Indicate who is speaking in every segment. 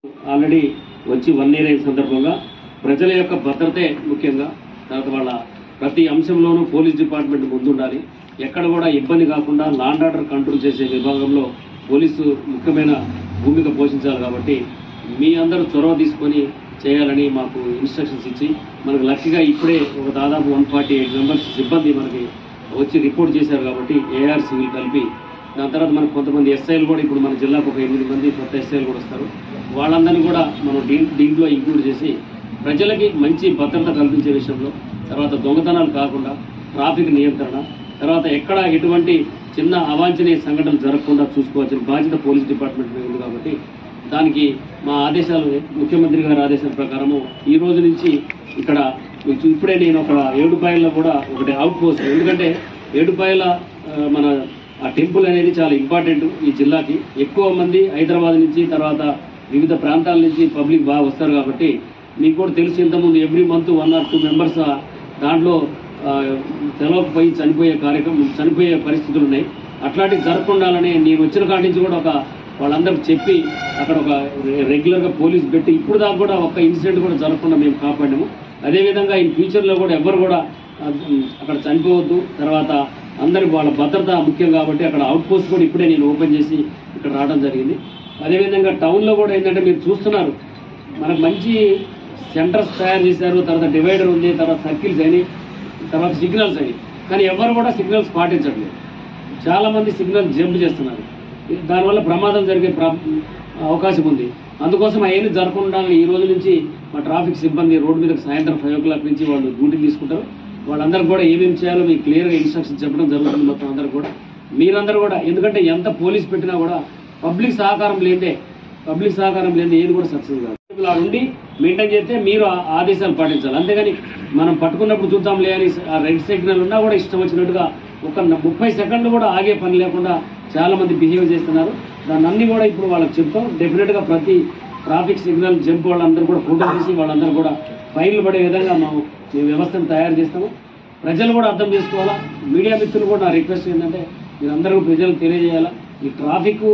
Speaker 1: Already వచ్చి 1 year అయిన సందర్భంగా ప్రజల యొక్క భద్రతే ముఖ్యంగా తర్వాత వాళ్ళ ప్రతి అంశంలోనూ పోలీస్ డిపార్ట్మెంట్ ముందుండాలి. ఎక్కడ కూడా ఇబ్బంది కాకుండా లా అండ్ ఆర్డర్ కంట్రోల్ చేసే విభాగంలో పోలీసు ముఖ్యమైన భూమిక పోషించాలి. కాబట్టి మీ అందరూ చొరవ తీసుకొని చేయాలని మాకు ఇన్స్ట్రక్షన్స్ ఇచ్చి మనకు లక్కీగా ఇప్పుడే ఒక దాదాపు 148 మెంబర్స్ సిబ్బంది మనకి వచ్చి రిపోర్ట్ చేశారు. కాబట్టి ఏఆర్ సివిల్ కలిపి దాని తర్వాత మనకు కొంతమంది ఎస్ఐలు కూడా ఇప్పుడు మన జిల్లాకు ఒక 8 మంది కొత్త ఎస్ఐలు కూడా వస్తారు. వాళ్ళందరినీ కూడా మనం దీంట్లో ఇంక్లూడ్ చేసి ప్రజలకి మంచి భద్రత కల్పించే విషయంలో తర్వాత దొంగతనాలు కాకుండా ట్రాఫిక్ నియంత్రణ తర్వాత ఎక్కడ ఎటువంటి చిన్న అవాంఛనీయ సంఘటనలు జరగకుండా చూసుకోవాల్సిన బాధ్యత పోలీస్ డిపార్ట్మెంట్ మీద ఉంది. కాబట్టి దానికి మా ఆదేశాలు ముఖ్యమంత్రి గారి ఆదేశాల ప్రకారము ఈ రోజు నుంచి ఇక్కడ ఇప్పుడే నేను ఒక ఏడుపాయల్లో కూడా ఒకటి అవుట్ పోస్ట్, ఎందుకంటే ఏడుపాయల మన ఆ టెంపుల్ అనేది చాలా ఇంపార్టెంట్ ఈ జిల్లాకి. ఎక్కువ మంది హైదరాబాద్ నుంచి తర్వాత వివిధ ప్రాంతాల నుంచి పబ్లిక్ బాగా వస్తారు. కాబట్టి మీకు కూడా తెలిసి ఇంతకుముందు ఎవ్రీ మంత్ 1 or 2 మెంబర్స్ దాంట్లో సెలవుకు పోయి చనిపోయే పరిస్థితులు ఉన్నాయి. అట్లాంటివి జరగకుండాలని నేను వచ్చిన కాడి నుంచి కూడా ఒక వాళ్ళందరికీ చెప్పి అక్కడ ఒక రెగ్యులర్గా పోలీస్ పెట్టి ఇప్పుడు దాకా కూడా ఒక్క ఇన్సిడెంట్ కూడా జరగకుండా మేము కాపాడాము. అదేవిధంగా ఈ ఫ్యూచర్లో కూడా ఎవరు కూడా అక్కడ చనిపోవద్దు. తర్వాత అందరికి వాళ్ళ భద్రత ముఖ్యం కాబట్టి అక్కడ అవుట్ పోస్ట్ కూడా ఇప్పుడే నేను ఓపెన్ చేసి ఇక్కడ రావడం జరిగింది. అదేవిధంగా టౌన్లో కూడా ఏంటంటే మీరు చూస్తున్నారు మనకు మంచి సెంటర్స్ తయారు చేశారు. తర్వాత డివైడర్ ఉంది, తర్వాత సర్కిల్స్ అయినాయి, తర్వాత సిగ్నల్స్ అయినాయి. కానీ ఎవరు కూడా సిగ్నల్స్ పాటించట్లేదు. చాలామంది సిగ్నల్ జంప్ చేస్తున్నారు. దానివల్ల ప్రమాదం జరిగే అవకాశం ఉంది. అందుకోసం అవన్నీ జరగకుండా ఈ రోజు నుంచి మా ట్రాఫిక్ సిబ్బంది రోడ్డు మీద సాయంత్రం 5 o'clock నుంచి వాళ్ళు డ్యూటీ తీసుకుంటారు. వాళ్ళందరూ కూడా ఏమేమి చేయాలో మీకు క్లియర్గా ఇన్స్ట్రక్షన్స్ చెప్పడం జరుగుతుంది. మొత్తం అందరూ కూడా మీరందరూ కూడా, ఎందుకంటే ఎంత పోలీస్ పెట్టినా కూడా పబ్లిక్ సహకారం లేదే ఏది కూడా సక్సెస్ కాదు. ఇలా ఉండి మెయింటైన్ చేస్తే మీరు ఆదేశాలు పాటించాలి. అంతేగాని మనం పట్టుకున్నప్పుడు చూద్దాంలే అని ఆ రెడ్ సిగ్నల్ ఉన్నా కూడా ఇష్టం వచ్చినట్టుగా ఒక 30 సెకండ్లు కూడా ఆగే పని లేకుండా చాలా మంది బిహేవ్ చేస్తున్నారు. దాన్ని అన్ని కూడా ఇప్పుడు వాళ్ళకి చెప్తాం. డెఫినెట్గా ప్రతి ట్రాఫిక్ సిగ్నల్ జంప్ వాళ్ళందరూ కూడా ఫోటో తీసి వాళ్ళందరూ కూడా ఫైన్లు పడే విధంగా మేము వ్యవస్థను తయారు చేస్తాము. ప్రజలు కూడా అర్థం చేసుకోవాలా. మీడియా మిత్రులు కూడా నా రిక్వెస్ట్ ఏంటంటే మీరందరూ ప్రజలకు తెలియజేయాలా. ఈ ట్రాఫిక్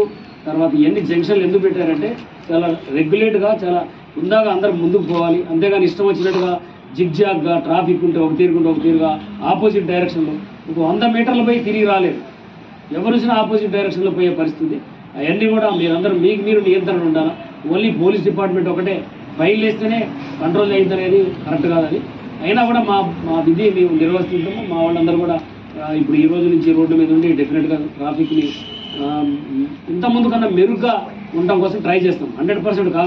Speaker 1: తర్వాత ఎన్ని జంక్షన్లు ఎందుకు పెట్టారంటే చాలా రెగ్యులేట్గా చాలా ఉందాగా అందరూ ముందుకు పోవాలి. అంతేగాని ఇష్టం వచ్చినట్టుగా జిగ్జాగ్గా ట్రాఫిక్ ఉంటే ఒక తీరుగా ఆపోజిట్ డైరెక్షన్లో ఒక 100 మీటర్లు పోయి తిరిగి రాలేదు. ఎవరు వచ్చినా ఆపోజిట్ డైరెక్షన్లో పోయే పరిస్థితి. అవన్నీ కూడా మీరందరూ మీరు నియంత్రణ ఉండాలి. ఓన్లీ పోలీస్ డిపార్ట్మెంట్ ఒకటే ఫైల్ వేస్తేనే కంట్రోల్ అయిందనేది కరెక్ట్ కాదని. అయినా కూడా మా విధి మేము నిర్వహిస్తుంటాము. మా వాళ్ళందరూ కూడా ఇప్పుడు ఈ రోజు నుంచి రోడ్డు మీద ఉండి డెఫినెట్గా ట్రాఫిక్ని ఇంతకుముందు కన్నా మెరుగ్గా ఉండడం కోసం ట్రై చేస్తాం. 100% కాదు.